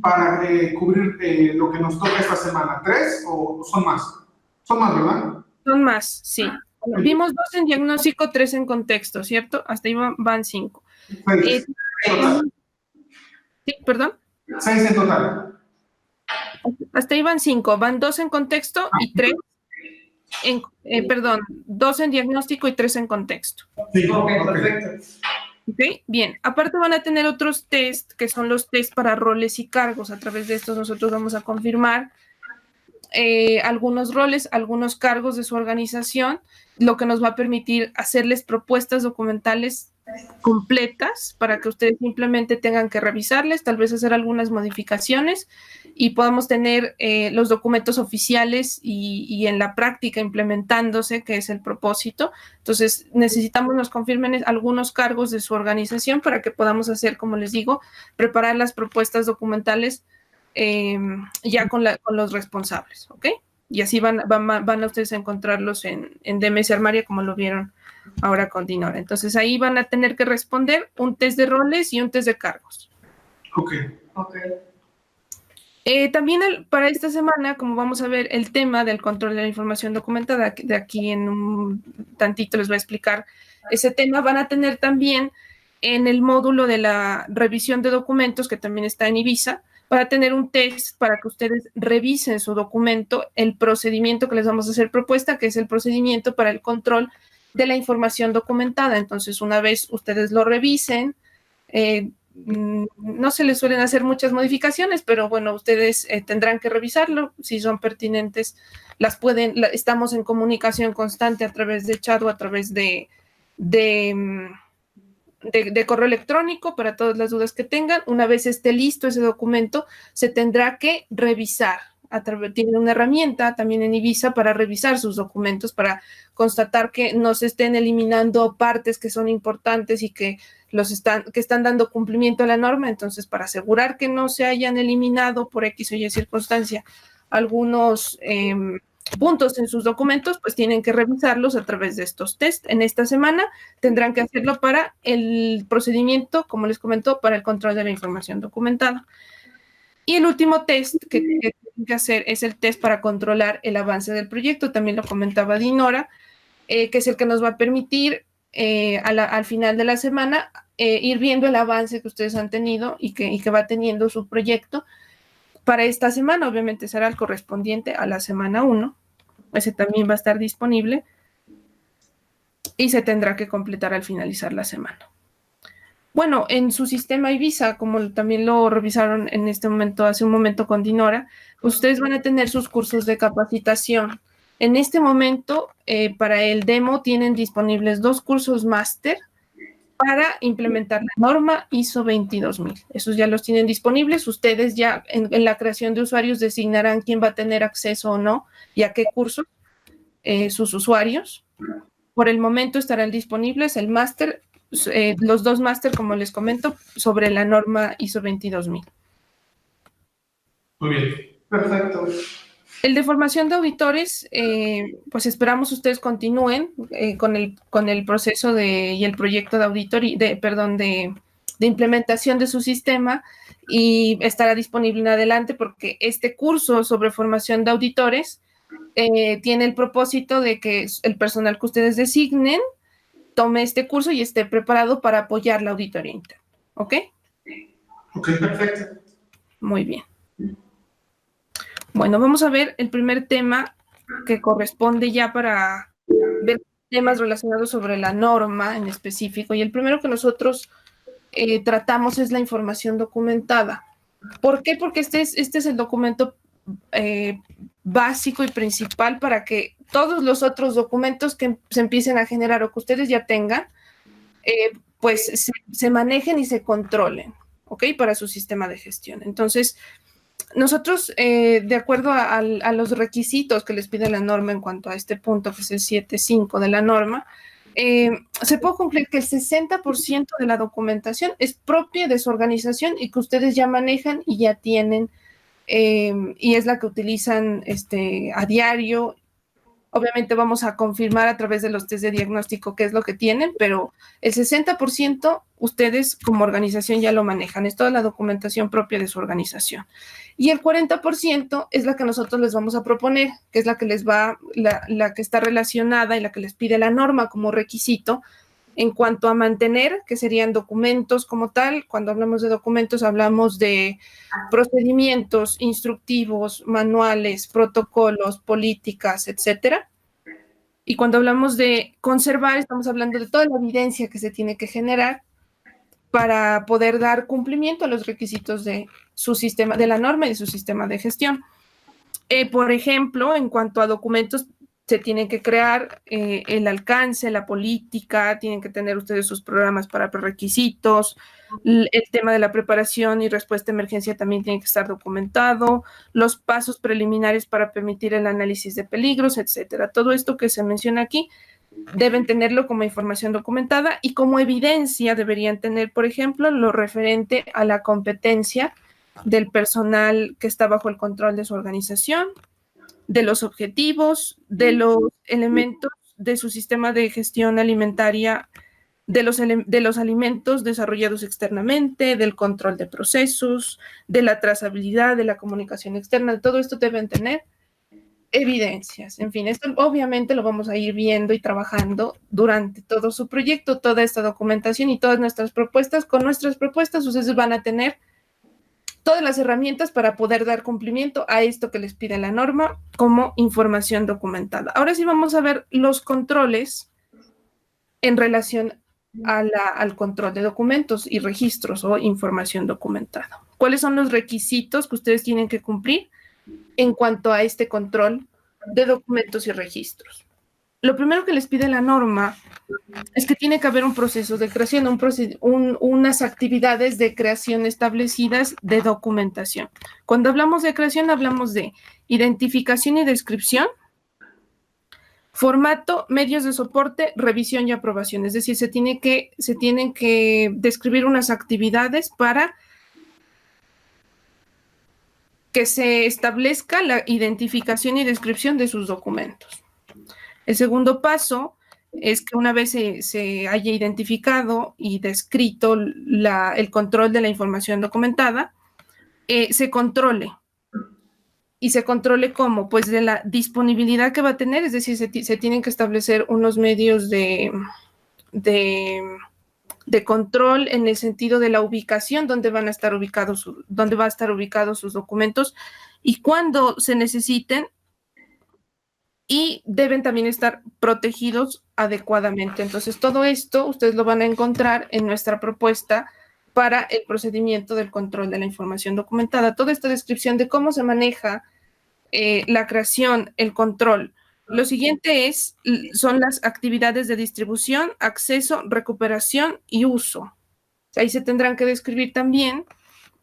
para cubrir lo que nos toca esta semana? ¿3 o son más? Son más, ¿verdad? Son más, sí. Bueno, vimos 2 en diagnóstico, 3 en contexto, ¿cierto? Hasta ahí van 5. 6 en total. Sí, perdón. 6 en total. Hasta ahí van 5. Van 2 en contexto y 3 en, 2 en diagnóstico y 3 en contexto. Sí, okay, perfecto. Okay, bien. Aparte van a tener otros test que son los test para roles y cargos. A través de estos nosotros vamos a confirmar algunos roles, algunos cargos de su organización, lo que nos va a permitir hacerles propuestas documentales completas para que ustedes simplemente tengan que revisarles, tal vez hacer algunas modificaciones y podamos tener los documentos oficiales y en la práctica implementándose, que es el propósito. Entonces necesitamos nos confirmen algunos cargos de su organización para que podamos hacer, como les digo, preparar las propuestas documentales ya con los responsables, ¿ok? Y así van a ustedes a encontrarlos en DMS Armaria, como lo vieron ahora con Dinora. Entonces ahí van a tener que responder un test de roles y un test de cargos. Ok. También para esta semana, como vamos a ver el tema del control de la información documentada, de aquí en un tantito les voy a explicar ese tema, van a tener también en el módulo de la revisión de documentos, que también está en IBISA, para tener un test para que ustedes revisen su documento, el procedimiento que les vamos a hacer propuesta, que es el procedimiento para el control de la información documentada. Entonces, una vez ustedes lo revisen, no se les suelen hacer muchas modificaciones, pero bueno, ustedes tendrán que revisarlo. Si son pertinentes, estamos en comunicación constante a través de chat o a través de correo electrónico para todas las dudas que tengan. Una vez esté listo ese documento, se tendrá que revisar. Tienen una herramienta también en IBISA para revisar sus documentos, para constatar que no se estén eliminando partes que son importantes y que están dando cumplimiento a la norma. Entonces, para asegurar que no se hayan eliminado por X o Y circunstancia algunos puntos en sus documentos, pues tienen que revisarlos a través de estos test. En esta semana tendrán que hacerlo para el procedimiento, como les comentó, para el control de la información documentada. Y el último test que tienen que hacer es el test para controlar el avance del proyecto. También lo comentaba Dinora, que es el que nos va a permitir al final de la semana ir viendo el avance que ustedes han tenido y que va teniendo su proyecto. Para esta semana, obviamente, será el correspondiente a la semana 1. Ese también va a estar disponible y se tendrá que completar al finalizar la semana. Bueno, en su sistema IBISA, como también lo revisaron en este momento, hace un momento con Dinora, ustedes van a tener sus cursos de capacitación. En este momento, para el demo, tienen disponibles 2 cursos máster para implementar la norma ISO 22000. Esos ya los tienen disponibles. Ustedes ya en la creación de usuarios designarán quién va a tener acceso o no y a qué cursos sus usuarios. Por el momento estarán disponibles el máster, los 2 máster, como les comento, sobre la norma ISO 22000. Muy bien. Perfecto. El de formación de auditores, pues esperamos ustedes continúen con el proceso y el proyecto de auditoría, de implementación de su sistema, y estará disponible en adelante porque este curso sobre formación de auditores tiene el propósito de que el personal que ustedes designen tome este curso y esté preparado para apoyar la auditoría interna. ¿Ok? Ok, perfecto. Muy bien. Bueno, vamos a ver el primer tema que corresponde ya para ver temas relacionados sobre la norma en específico. Y el primero que nosotros tratamos es la información documentada. ¿Por qué? Porque este es el documento básico y principal para que todos los otros documentos que se empiecen a generar o que ustedes ya tengan, pues se manejen y se controlen, ¿ok? Para su sistema de gestión. Entonces, nosotros, de acuerdo a los requisitos que les pide la norma en cuanto a este punto, que es el 7.5 de la norma, se puede concluir que el 60% de la documentación es propia de su organización y que ustedes ya manejan y ya tienen, y es la que utilizan a diario. Obviamente vamos a confirmar a través de los test de diagnóstico qué es lo que tienen, pero el 60% ustedes como organización ya lo manejan. Es toda la documentación propia de su organización. Y el 40% es la que nosotros les vamos a proponer, que es la que la que está relacionada y la que les pide la norma como requisito en cuanto a mantener, que serían documentos como tal. Cuando hablamos de documentos hablamos de procedimientos instructivos, manuales, protocolos, políticas, etcétera. Y cuando hablamos de conservar, estamos hablando de toda la evidencia que se tiene que generar para poder dar cumplimiento a los requisitos de su sistema, de la norma y de su sistema de gestión. Por ejemplo, en cuanto a documentos, se tienen que crear el alcance, la política, tienen que tener ustedes sus programas para prerequisitos, el tema de la preparación y respuesta a emergencia también tiene que estar documentado, los pasos preliminares para permitir el análisis de peligros, etcétera. Todo esto que se menciona aquí deben tenerlo como información documentada y como evidencia deberían tener, por ejemplo, lo referente a la competencia del personal que está bajo el control de su organización, de los objetivos, de los elementos de su sistema de gestión alimentaria, de los alimentos desarrollados externamente, del control de procesos, de la trazabilidad, de la comunicación externa, de todo esto deben tener evidencias. En fin, esto obviamente lo vamos a ir viendo y trabajando durante todo su proyecto, toda esta documentación y todas nuestras propuestas. Con nuestras propuestas ustedes van a tener todas las herramientas para poder dar cumplimiento a esto que les pide la norma como información documentada. Ahora sí vamos a ver los controles en relación al control de documentos y registros o información documentada. ¿Cuáles son los requisitos que ustedes tienen que cumplir en cuanto a este control de documentos y registros? Lo primero que les pide la norma es que tiene que haber un proceso de creación, unas actividades de creación establecidas de documentación. Cuando hablamos de creación, hablamos de identificación y descripción, formato, medios de soporte, revisión y aprobación. Es decir, se tienen que describir unas actividades para que se establezca la identificación y descripción de sus documentos. El segundo paso es que una vez se haya identificado y descrito el control de la información documentada, se controle. ¿Y se controle cómo? Pues de la disponibilidad que va a tener, es decir, se tienen que establecer unos medios de control en el sentido de la ubicación, donde va a estar ubicados sus documentos y cuándo se necesiten, y deben también estar protegidos adecuadamente. Entonces, todo esto ustedes lo van a encontrar en nuestra propuesta para el procedimiento del control de la información documentada. Toda esta descripción de cómo se maneja la creación, el control. Lo siguiente son las actividades de distribución, acceso, recuperación y uso. Ahí se tendrán que describir también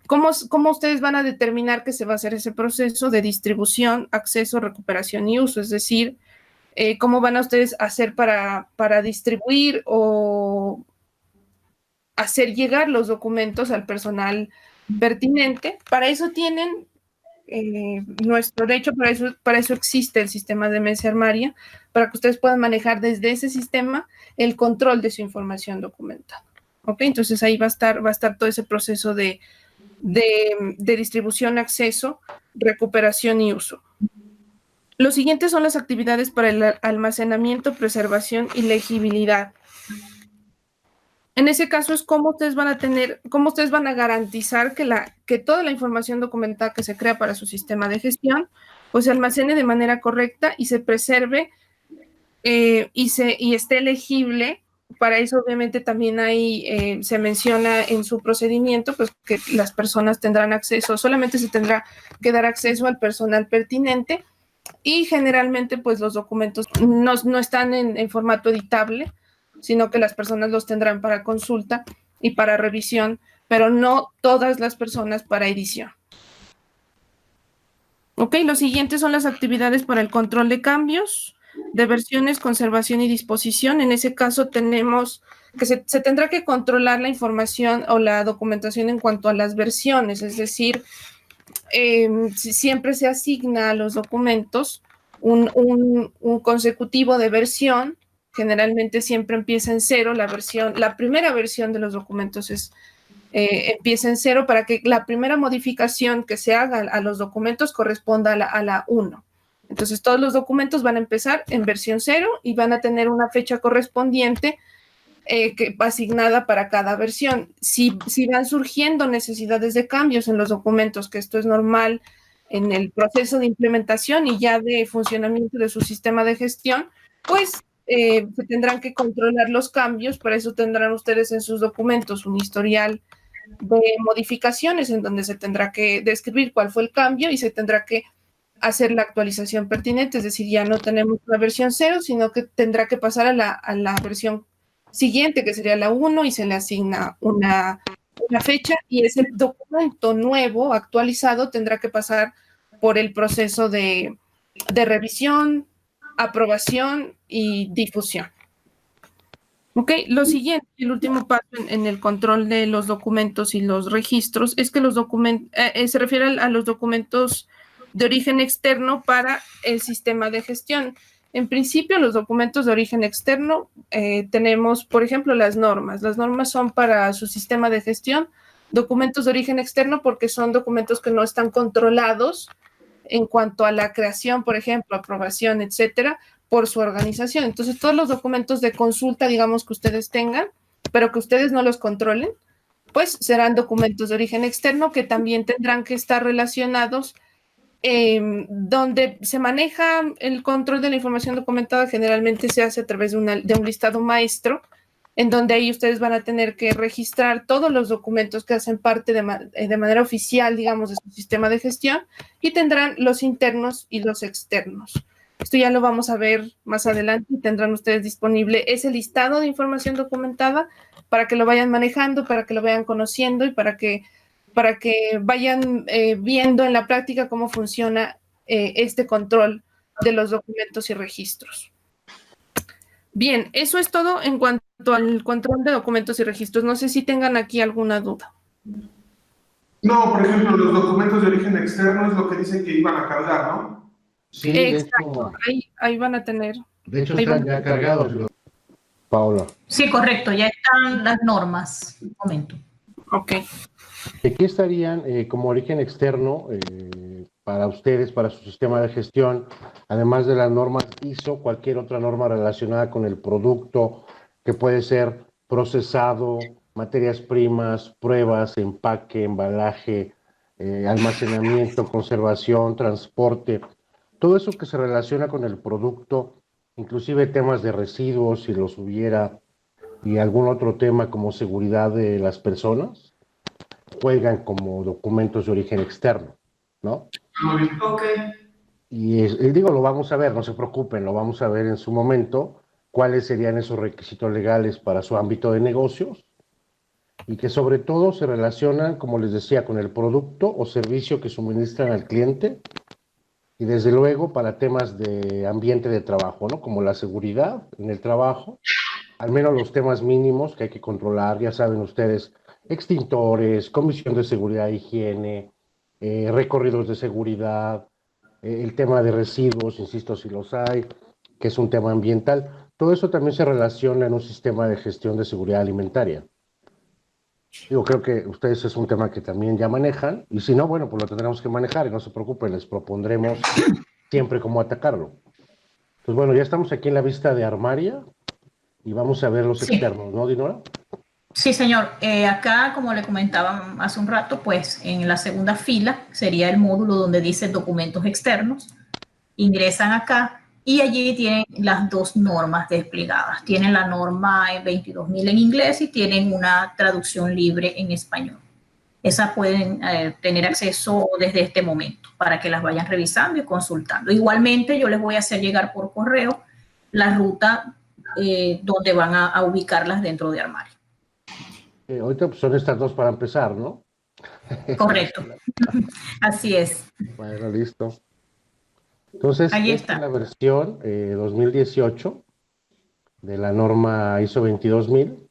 ¿cómo ustedes van a determinar que se va a hacer ese proceso de distribución, acceso, recuperación y uso? Es decir, ¿cómo van a ustedes hacer para distribuir o hacer llegar los documentos al personal pertinente? Para eso tienen de hecho, para eso existe el sistema de mesa armaria, para que ustedes puedan manejar desde ese sistema el control de su información documentada. ¿Ok? Entonces ahí va a estar todo ese proceso de distribución, acceso, recuperación y uso. Los siguientes son las actividades para el almacenamiento, preservación y legibilidad. En ese caso es cómo ustedes van a garantizar que toda la información documentada que se crea para su sistema de gestión, pues se almacene de manera correcta y se preserve y esté legible. Para eso obviamente también se menciona en su procedimiento, pues que las personas tendrán acceso, solamente se tendrá que dar acceso al personal pertinente y generalmente pues los documentos no están en formato editable, sino que las personas los tendrán para consulta y para revisión, pero no todas las personas para edición. Ok, los siguientes son las actividades para el control de cambios, de versiones, conservación y disposición. En ese caso tenemos que se tendrá que controlar la información o la documentación en cuanto a las versiones, es decir, siempre se asigna a los documentos un consecutivo de versión. Generalmente siempre empieza en 0, la primera versión de los documentos empieza en 0 para que la primera modificación que se haga a los documentos corresponda a la 1. Entonces todos los documentos van a empezar en versión 0 y van a tener una fecha correspondiente que va asignada para cada versión. Si van surgiendo necesidades de cambios en los documentos, que esto es normal en el proceso de implementación y ya de funcionamiento de su sistema de gestión, pues se tendrán que controlar los cambios. Para eso tendrán ustedes en sus documentos un historial de modificaciones en donde se tendrá que describir cuál fue el cambio y se tendrá que hacer la actualización pertinente, es decir, ya no tenemos la versión 0, sino que tendrá que pasar a la versión siguiente, que sería la 1, y se le asigna una fecha, y ese documento nuevo, actualizado, tendrá que pasar por el proceso de revisión, aprobación y difusión. Ok, lo siguiente, el último paso en el control de los documentos y los registros es que los documentos, se refiere a los documentos de origen externo para el sistema de gestión. En principio, los documentos de origen externo tenemos, por ejemplo, las normas. Las normas son para su sistema de gestión, documentos de origen externo porque son documentos que no están controlados en cuanto a la creación, por ejemplo, aprobación, etcétera, por su organización. Entonces, todos los documentos de consulta, digamos, que ustedes tengan, pero que ustedes no los controlen, pues serán documentos de origen externo que también tendrán que estar relacionados. Donde se maneja el control de la información documentada generalmente se hace a través de un listado maestro, en donde ahí ustedes van a tener que registrar todos los documentos que hacen parte de manera oficial, digamos, de su sistema de gestión, y tendrán los internos y los externos. Esto ya lo vamos a ver más adelante y tendrán ustedes disponible ese listado de información documentada para que lo vayan manejando, para que lo vayan conociendo y para que vayan viendo en la práctica cómo funciona este control de los documentos y registros. Bien, eso es todo en cuanto al control de documentos y registros. No sé si tengan aquí alguna duda. No, por ejemplo, los documentos de origen externo es lo que dicen que iban a cargar, ¿no? Sí, exacto, ahí van a tener. De hecho, están ya cargados, Paola. Sí, correcto, ya están las normas. Un momento. Ok. Aquí estarían como origen externo para ustedes, para su sistema de gestión, además de las normas ISO, cualquier otra norma relacionada con el producto, que puede ser procesado, materias primas, pruebas, empaque, embalaje, almacenamiento, conservación, transporte, todo eso que se relaciona con el producto, inclusive temas de residuos, si los hubiera, y algún otro tema como seguridad de las personas, juegan como documentos de origen externo, ¿no? Ok. Y digo, lo vamos a ver, no se preocupen, lo vamos a ver en su momento, cuáles serían esos requisitos legales para su ámbito de negocios, y que sobre todo se relacionan, como les decía, con el producto o servicio que suministran al cliente, y desde luego para temas de ambiente de trabajo, ¿no? Como la seguridad en el trabajo, al menos los temas mínimos que hay que controlar, ya saben ustedes, extintores, comisión de seguridad e higiene, recorridos de seguridad, el tema de residuos, insisto, si los hay, que es un tema ambiental. Todo eso también se relaciona en un sistema de gestión de seguridad alimentaria. Digo, creo que ustedes es un tema que también ya manejan, y si no, bueno, pues lo tendremos que manejar, y no se preocupen, les propondremos siempre cómo atacarlo. Pues bueno, ya estamos aquí en la vista de Armaria, y vamos a ver los externos, ¿no, Dinora? Sí, señor. Acá, como le comentaba hace un rato, pues en la segunda fila sería el módulo donde dice documentos externos. Ingresan acá y allí tienen las dos normas desplegadas. Tienen la norma 22.000 en inglés y tienen una traducción libre en español. Esas pueden tener acceso desde este momento para que las vayan revisando y consultando. Igualmente, yo les voy a hacer llegar por correo la ruta donde van a ubicarlas dentro de Armario. Ahorita pues, son estas dos para empezar, ¿no? Correcto. Así es. Bueno, listo. Entonces, Ahí esta está. es la versión 2018 de la norma ISO 22000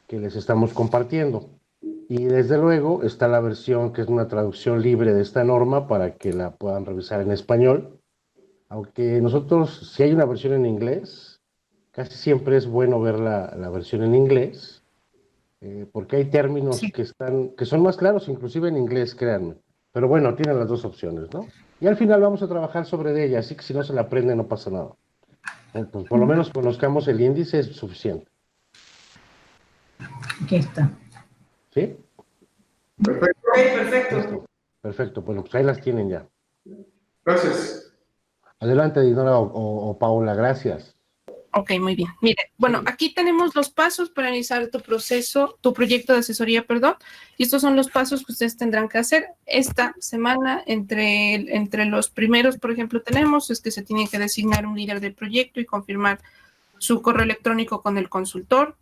que les estamos compartiendo. Y desde luego está la versión que es una traducción libre de esta norma para que la puedan revisar en español. Aunque nosotros, si hay una versión en inglés, casi siempre es bueno ver la versión en inglés, porque hay términos Sí. que son más claros, inclusive en inglés, créanme. Pero bueno, tienen las dos opciones, ¿no? Y al final vamos a trabajar sobre ella, así que si no se la aprende no pasa nada. Entonces, por lo menos conozcamos el índice, es suficiente. Aquí está. ¿Sí? Perfecto. Ok, perfecto. Listo. Perfecto, bueno, pues ahí las tienen ya. Gracias. Adelante, Dinora o Paula, gracias. Ok, muy bien. Mire, bueno, aquí tenemos los pasos para iniciar tu proceso, tu proyecto de asesoría, perdón, y estos son los pasos que ustedes tendrán que hacer esta semana. Entre los primeros, por ejemplo, tenemos es que se tiene que designar un líder de proyecto y confirmar su correo electrónico con el consultor,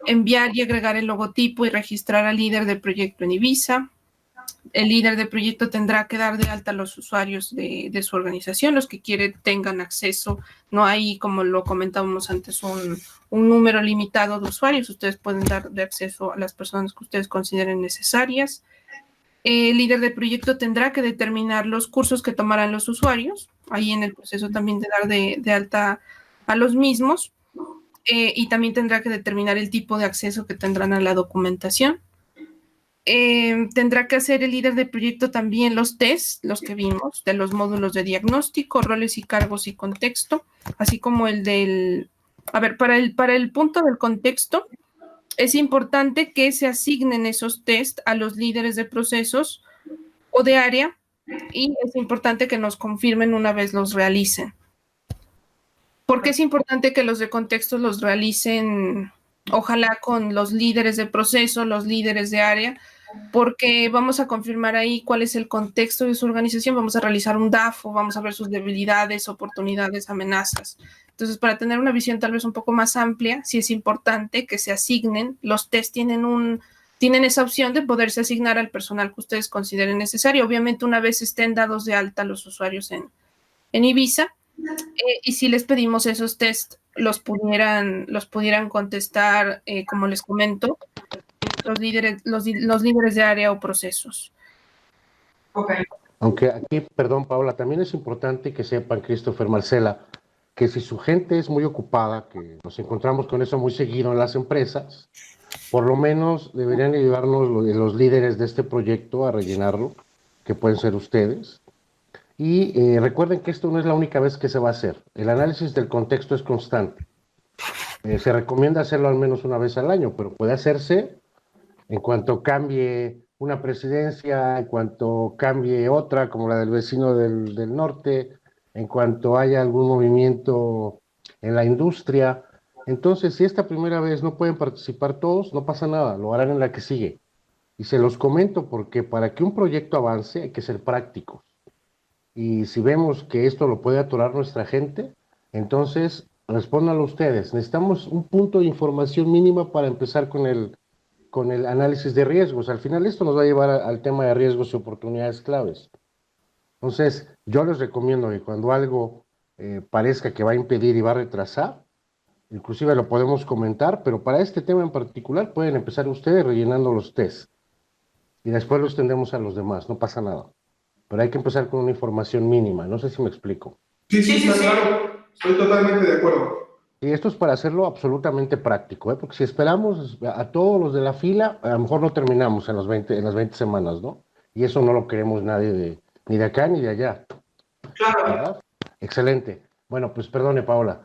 enviar y agregar el logotipo y registrar al líder de proyecto en Ibiza. El líder de proyecto tendrá que dar de alta a los usuarios de su organización, los que tengan acceso. No hay, como lo comentábamos antes, un número limitado de usuarios. Ustedes pueden dar de acceso a las personas que ustedes consideren necesarias. El líder de proyecto tendrá que determinar los cursos que tomarán los usuarios, ahí en el proceso también de dar de alta a los mismos, y también tendrá que determinar el tipo de acceso que tendrán a la documentación. Tendrá que hacer el líder de proyecto también los tests, los que vimos, de los módulos de diagnóstico, roles y cargos y contexto, así como el del... A ver, para el punto del contexto, es importante que se asignen esos tests a los líderes de procesos o de área, y es importante que nos confirmen una vez los realicen. ¿Por qué es importante que los de contexto los realicen, ojalá con los líderes de proceso, los líderes de área? Porque vamos a confirmar ahí cuál es el contexto de su organización, vamos a realizar un DAFO, vamos a ver sus debilidades, oportunidades, amenazas. Entonces, para tener una visión tal vez un poco más amplia, sí es importante que se asignen, los test tienen esa opción de poderse asignar al personal que ustedes consideren necesario. Obviamente, una vez estén dados de alta los usuarios en Ibiza, y si les pedimos esos test, los pudieran contestar, como les comento, los líderes de área o procesos. Ok. Aunque aquí, perdón, Paula, también es importante que sepan, Christopher, Marcela, que si su gente es muy ocupada, que nos encontramos con eso muy seguido en las empresas, por lo menos deberían ayudarnos los líderes de este proyecto a rellenarlo, que pueden ser ustedes. Y recuerden que esto no es la única vez que se va a hacer. El análisis del contexto es constante. Se recomienda hacerlo al menos una vez al año, pero puede hacerse en cuanto cambie una presidencia, en cuanto cambie otra, como la del vecino del norte, en cuanto haya algún movimiento en la industria. Entonces, si esta primera vez no pueden participar todos, no pasa nada, lo harán en la que sigue. Y se los comento porque para que un proyecto avance hay que ser prácticos. Y si vemos que esto lo puede atorar nuestra gente, entonces respóndanlo ustedes. Necesitamos un punto de información mínima para empezar con el análisis de riesgos. Al final esto nos va a llevar al tema de riesgos y oportunidades claves. Entonces, yo les recomiendo que cuando algo parezca que va a impedir y va a retrasar, inclusive lo podemos comentar, pero para este tema en particular pueden empezar ustedes rellenando los tests. y después los tendemos a los demás, no pasa nada. Pero hay que empezar con una información mínima, no sé si me explico. Sí, claro, estoy totalmente de acuerdo. Y esto es para hacerlo absolutamente práctico, ¿eh? Porque si esperamos a todos los de la fila, a lo mejor no terminamos en las 20 semanas, ¿no? Y eso no lo queremos nadie ni de acá ni de allá. Claro. ¿Verdad? Excelente. Bueno, pues perdone, Paola.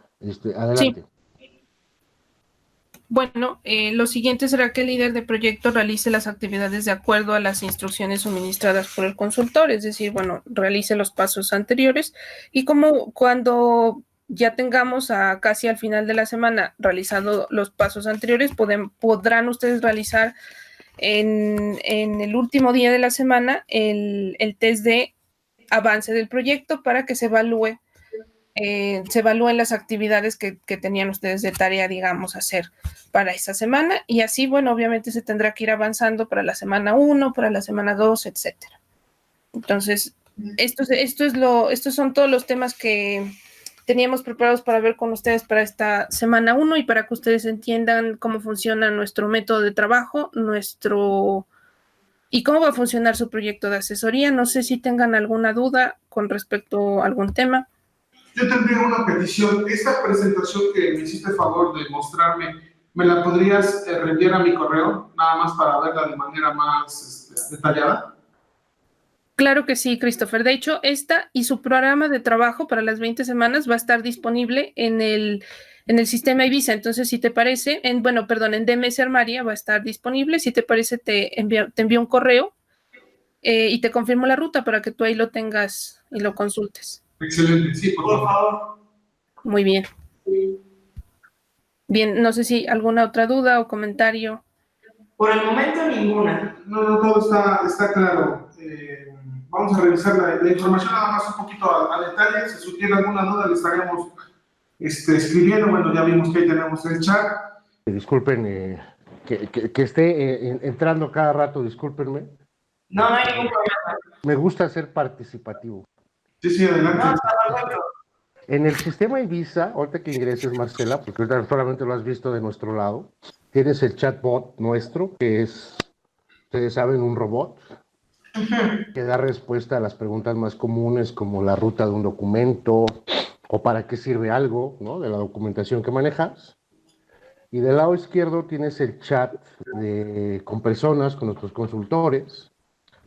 Adelante. Sí. Bueno, lo siguiente será que el líder de proyecto realice las actividades de acuerdo a las instrucciones suministradas por el consultor, es decir, bueno, realice los pasos anteriores y como cuando ya tengamos casi al final de la semana realizado los pasos anteriores, podrán ustedes realizar en el último día de la semana el test de avance del proyecto para que se evalúen las actividades que tenían ustedes de tarea, digamos, hacer para esa semana y así, bueno, obviamente se tendrá que ir avanzando para la semana 1, para la semana 2, etcétera. Entonces, estos son todos los temas que teníamos preparados para ver con ustedes para esta semana 1 y para que ustedes entiendan cómo funciona nuestro método de trabajo, y cómo va a funcionar su proyecto de asesoría. No sé si tengan alguna duda con respecto a algún tema. Yo tendría una petición. Esta presentación que me hiciste favor de mostrarme, ¿me la podrías reenviar a mi correo? Nada más para verla de manera más detallada. Claro que sí, Christopher. De hecho, esta y su programa de trabajo para las 20 semanas va a estar disponible en el sistema Ibiza. Entonces, si te parece, en DMS Armaria va a estar disponible. Si te parece, te envío un correo y te confirmo la ruta para que tú ahí lo tengas y lo consultes. Excelente, sí, por favor. Muy bien. Bien, no sé si alguna otra duda o comentario. Por el momento, ninguna. No, todo está claro. Vamos a revisar la información nada más un poquito a detalle. Si surgiera alguna duda, le estaremos escribiendo. Bueno, ya vimos que ahí tenemos el chat. Disculpen que esté entrando cada rato, discúlpenme. No hay ningún problema. Me gusta ser participativo. Sí, adelante. No, está perfecto. En el sistema Ibiza, ahorita que ingreses, Marcela, porque ahorita solamente lo has visto de nuestro lado, tienes el chatbot nuestro, que es, ustedes saben, un robot que da respuesta a las preguntas más comunes, como la ruta de un documento o para qué sirve algo, ¿no?, de la documentación que manejas. Y del lado izquierdo tienes el chat con personas, con nuestros consultores,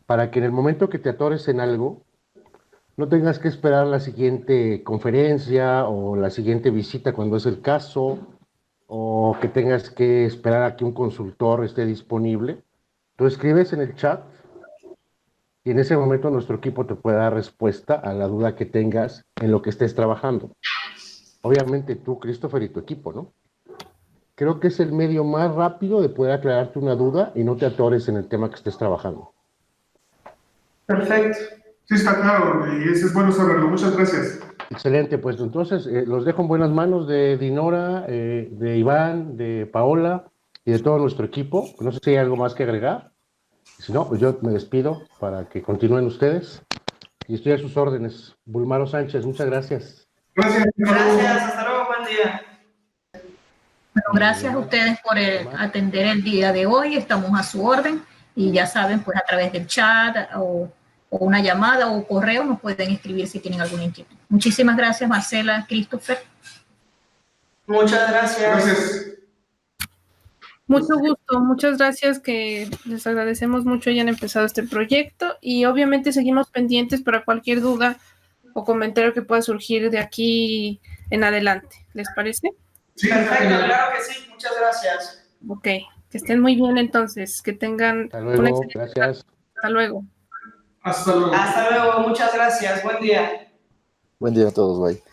para que en el momento que te atores en algo, no tengas que esperar la siguiente conferencia o la siguiente visita cuando es el caso, o que tengas que esperar a que un consultor esté disponible. Tú escribes en el chat y en ese momento nuestro equipo te puede dar respuesta a la duda que tengas en lo que estés trabajando. Obviamente tú, Christopher, y tu equipo, ¿no? Creo que es el medio más rápido de poder aclararte una duda y no te atores en el tema que estés trabajando. Perfecto. Sí, está claro, y eso es bueno saberlo. Muchas gracias. Excelente, pues entonces los dejo en buenas manos de Dinora, de Iván, de Paola y de todo nuestro equipo. No sé si hay algo más que agregar. Si no, pues yo me despido para que continúen ustedes. Y estoy a sus órdenes. Bulmaro Sánchez, muchas gracias. Gracias. Hasta luego, buen día. Bueno, gracias a ustedes por atender el día de hoy. Estamos a su orden y ya saben, pues a través del chat o una llamada o correo nos pueden escribir si tienen alguna inquietud. Muchísimas gracias, Marcela, Christopher. Muchas gracias. Gracias. Mucho gusto, muchas gracias, que les agradecemos mucho hayan empezado este proyecto y obviamente seguimos pendientes para cualquier duda o comentario que pueda surgir de aquí en adelante. ¿Les parece? Sí, perfecto, claro que sí. Muchas gracias. Ok, que estén muy bien entonces, que tengan Hasta luego, gracias. Hasta luego. Hasta luego. Hasta luego, muchas gracias. Buen día. Buen día a todos, bye.